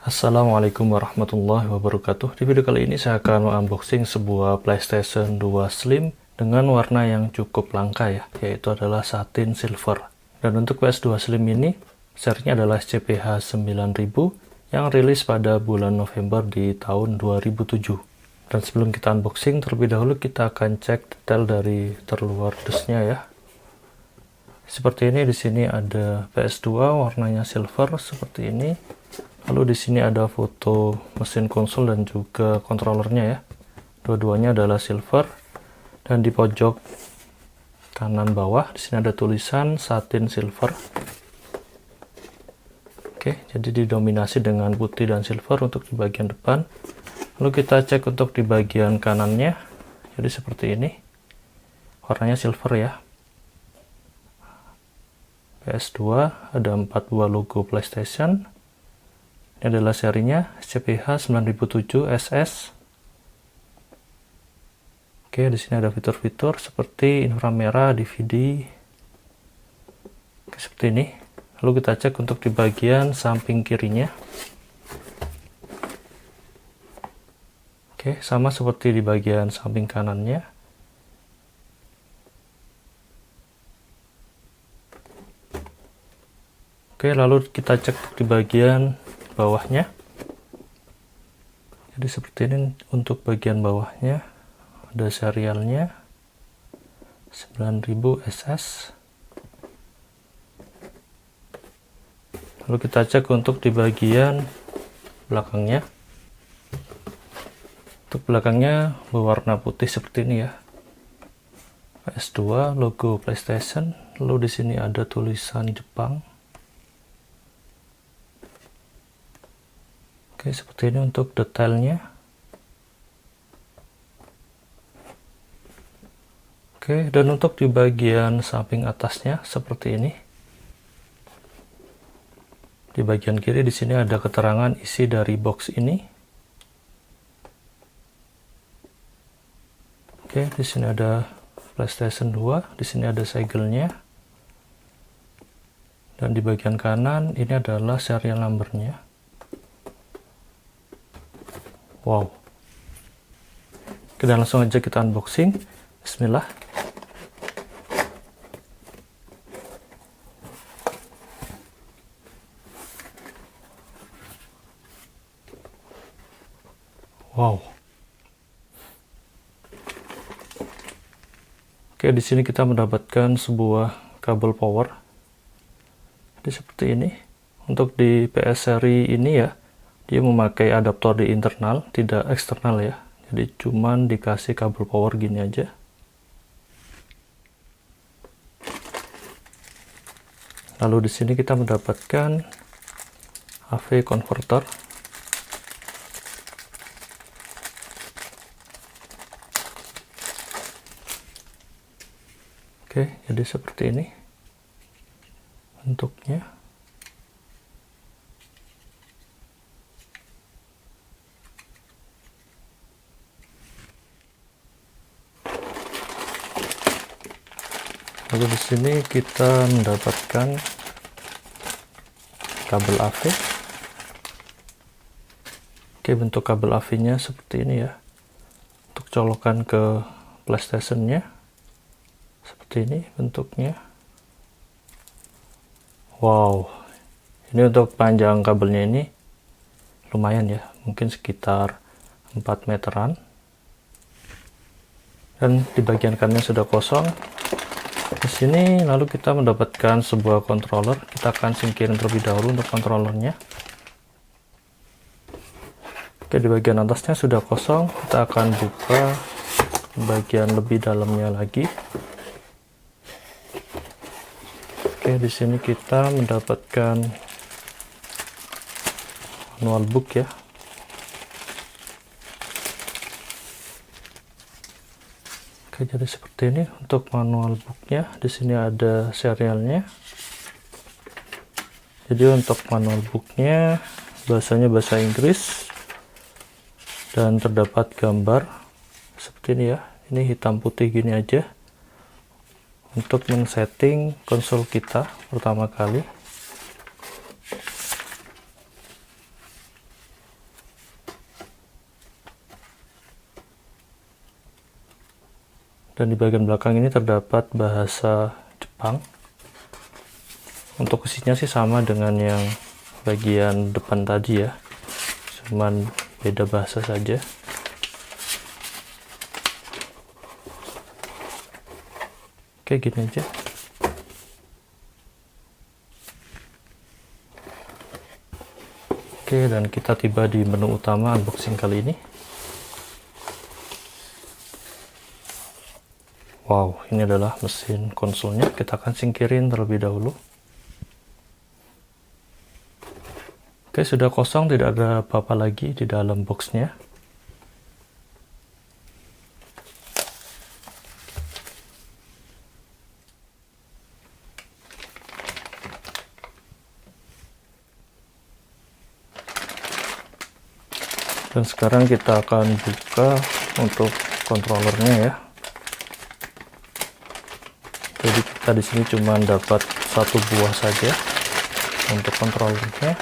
Assalamualaikum warahmatullahi wabarakatuh. Di video kali ini saya akan unboxing sebuah PlayStation 2 Slim dengan warna yang cukup langka ya, yaitu adalah satin silver. Dan untuk PS2 Slim ini, serinya adalah SCPH 9000 yang rilis pada bulan November di tahun 2007. Dan sebelum kita unboxing, terlebih dahulu kita akan cek detail dari terluar dusnya ya. Seperti ini, di sini ada PS2 warnanya silver seperti ini. Lalu di sini ada foto mesin konsol dan juga kontrolernya ya. Dua-duanya adalah silver. Dan di pojok kanan bawah di sini ada tulisan satin silver. Oke, jadi didominasi dengan putih dan silver untuk di bagian depan. Lalu kita cek untuk di bagian kanannya. Jadi seperti ini. Warnanya silver ya. PS2 ada 4 buah logo PlayStation. Ini adalah serinya SCPH 9007 SS. Oke, di sini ada fitur-fitur seperti inframerah, DVD. Oke, seperti ini. Lalu kita cek untuk di bagian samping kirinya. Oke, sama seperti di bagian samping kanannya. Oke, lalu kita cek di bagian bawahnya. Jadi seperti ini untuk bagian bawahnya, ada serialnya 9000 SS. Lalu kita cek untuk di bagian belakangnya. Untuk belakangnya berwarna putih seperti ini ya. PS2 logo PlayStation. Lalu di sini ada tulisan Jepang. Oke, seperti ini untuk detailnya. Oke, dan untuk di bagian samping atasnya seperti ini. Di bagian kiri di sini ada keterangan isi dari box ini. Oke, di sini ada PlayStation 2, di sini ada segelnya. Dan di bagian kanan ini adalah serial numbernya. Wow. Oke, dan langsung aja kita unboxing. Bismillah. Wow. Oke, di sini kita mendapatkan sebuah kabel power. Jadi seperti ini. Untuk di PS seri ini ya, dia memakai adaptor di internal, tidak eksternal ya. Jadi cuman dikasih kabel power gini aja. Lalu di sini kita mendapatkan AV converter. Oke, jadi seperti ini bentuknya. Lalu di sini kita mendapatkan kabel AV. Oke, bentuk kabel AV-nya seperti ini ya. Untuk colokan ke PlayStation-nya. Seperti ini bentuknya. Wow. Ini untuk panjang kabelnya ini lumayan ya. Mungkin sekitar 4 meteran. Dan di bagian kanannya sudah kosong. Di sini lalu kita mendapatkan sebuah controller. Kita akan singkirin terlebih dahulu untuk controllernya. Oke, di bagian atasnya sudah kosong. Kita akan buka bagian lebih dalamnya lagi. Oke, di sini kita mendapatkan manual book ya. Oke, jadi seperti ini untuk manual booknya. Di sini ada serialnya. Jadi untuk manual booknya bahasanya bahasa Inggris dan terdapat gambar seperti ini ya. Ini hitam putih gini aja untuk men-setting konsol kita pertama kali. Dan di bagian belakang ini terdapat bahasa Jepang. Untuk isinya sih sama dengan yang bagian depan tadi ya, cuman beda bahasa saja. Oke, gini aja. Oke, dan kita tiba di menu utama unboxing kali ini. Wow, ini adalah mesin konsolnya. Kita akan singkirin terlebih dahulu. Oke, sudah kosong, tidak ada apa-apa lagi di dalam boxnya. Dan sekarang kita akan buka untuk kontrolernya ya. Jadi kita di sini cuma dapat satu buah saja untuk kontrolernya.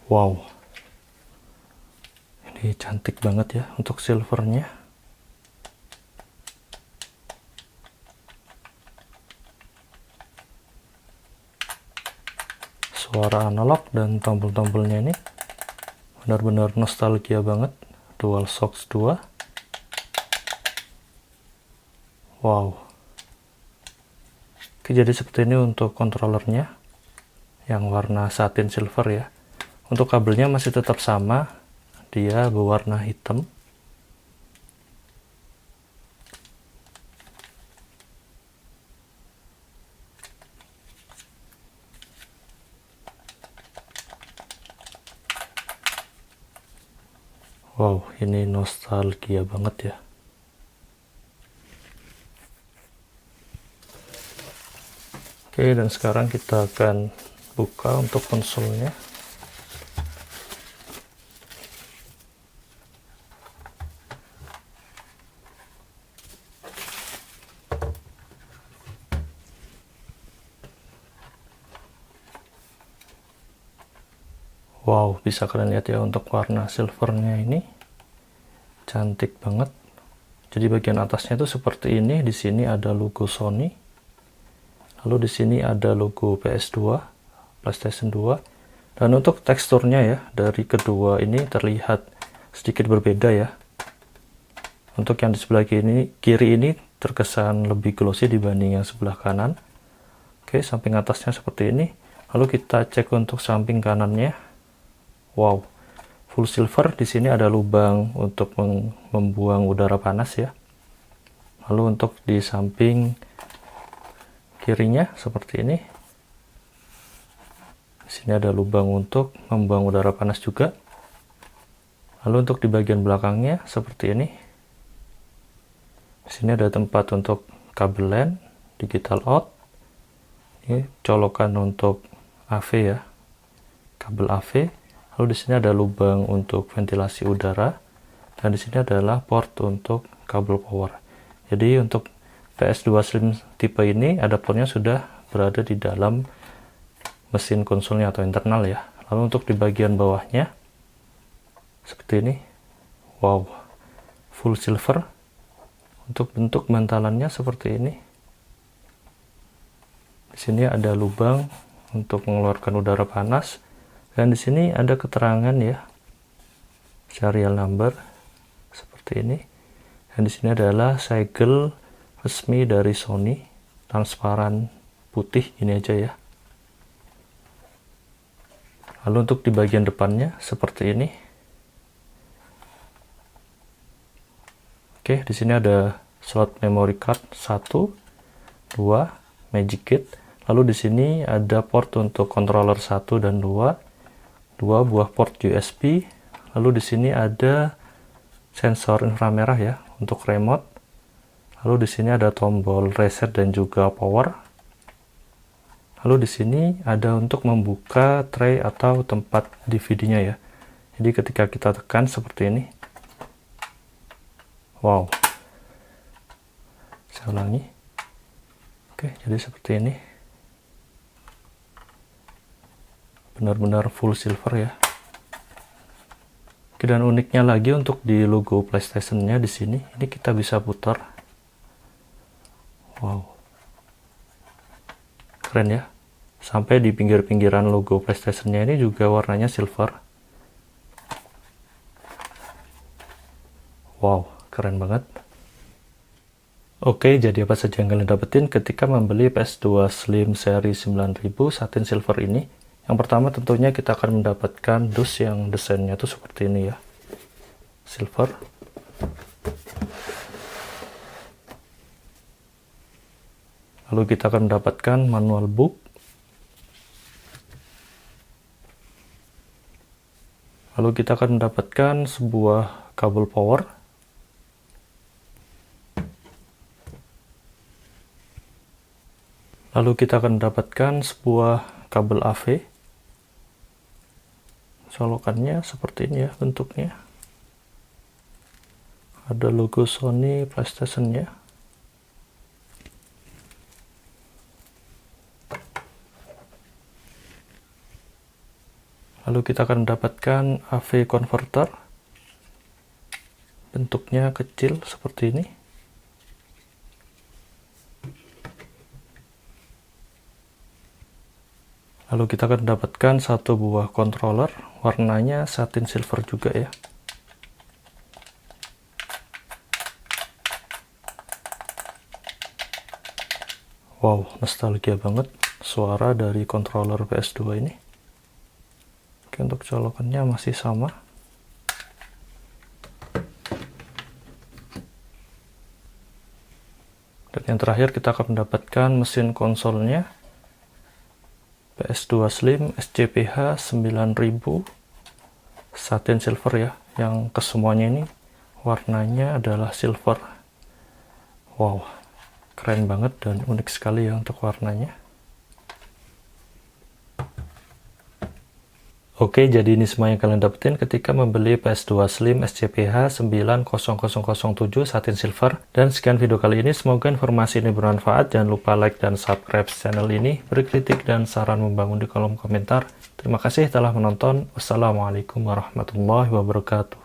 Wow, ini cantik banget ya untuk silvernya. Suara analog dan tombol-tombolnya ini benar-benar nostalgia banget. DualShock 2. Wow. Oke, jadi seperti ini untuk kontrolernya yang warna satin silver ya. Untuk kabelnya masih tetap sama, dia berwarna hitam. Wow, ini nostalgia banget ya. Oke, dan sekarang kita akan buka untuk konsolnya. Wow, bisa kalian lihat ya untuk warna silvernya ini cantik banget. Jadi bagian atasnya itu seperti ini. Di sini ada logo Sony. Lalu di sini ada logo PS2, PlayStation 2. Dan untuk teksturnya ya, dari kedua ini terlihat sedikit berbeda ya. Untuk yang di sebelah kiri ini terkesan lebih glossy dibanding yang sebelah kanan. Oke, samping atasnya seperti ini. Lalu kita cek untuk samping kanannya. Wow, full silver. Di sini ada lubang untuk membuang udara panas ya. Lalu untuk di samping kirinya seperti ini. Di sini ada lubang untuk membuang udara panas juga. Lalu untuk di bagian belakangnya seperti ini. Di sini ada tempat untuk kabel LAN, digital out. Ini colokan untuk AV ya, kabel AV. Lalu di sini ada lubang untuk ventilasi udara, dan di sini adalah port untuk kabel power. Jadi untuk PS2 Slim tipe ini adaptornya sudah berada di dalam mesin konsolnya atau internal ya. Lalu untuk di bagian bawahnya seperti ini. Wow, full silver. Untuk bentuk bantalannya seperti ini. Di sini ada lubang untuk mengeluarkan udara panas. Dan di sini ada keterangan ya, serial number seperti ini. Dan di sini adalah segel resmi dari Sony, transparan putih ini aja ya. Lalu untuk di bagian depannya seperti ini. Oke, di sini ada slot memory card 1, 2, magic kit. Lalu di sini ada port untuk controller 1 dan 2. Dua buah port USB. Lalu di sini ada sensor inframerah ya untuk remote. Lalu di sini ada tombol reset dan juga power. Lalu di sini ada untuk membuka tray atau tempat DVD-nya ya. Jadi ketika kita tekan seperti ini. Wow. Saya ulangi. Oke, jadi seperti ini. Benar-benar full silver ya. Oke, dan uniknya lagi untuk di logo PlayStation-nya di sini, ini kita bisa putar. Wow, keren ya. Sampai di pinggir-pinggiran logo PlayStation-nya ini juga warnanya silver. Wow, keren banget. Oke, jadi apa saja yang kalian dapetin ketika membeli PS2 Slim seri 9000 satin silver ini? Yang pertama tentunya kita akan mendapatkan dus yang desainnya tuh seperti ini ya, silver. Lalu kita akan mendapatkan manual book. Lalu kita akan mendapatkan sebuah kabel power. Lalu kita akan mendapatkan sebuah kabel AV. Colokannya seperti ini ya bentuknya. Ada logo Sony PlayStation-nya. Lalu kita akan mendapatkan AV converter. Bentuknya kecil seperti ini. Lalu kita akan mendapatkan satu buah controller, warnanya satin silver juga ya. Wow, nostalgia banget suara dari controller PS2 ini. Oke, untuk colokannya masih sama. Dan yang terakhir kita akan mendapatkan mesin konsolnya. PS2 Slim SCPH 9000 satin silver ya, yang kesemuanya ini warnanya adalah silver. Wow, keren banget dan unik sekali ya untuk warnanya. Oke, jadi ini semua yang kalian dapetin ketika membeli PS2 Slim SCPH 90007 satin silver. Dan sekian video kali ini, semoga informasi ini bermanfaat. Jangan lupa like dan subscribe channel ini. Beri kritik dan saran membangun di kolom komentar. Terima kasih telah menonton. Wassalamualaikum warahmatullahi wabarakatuh.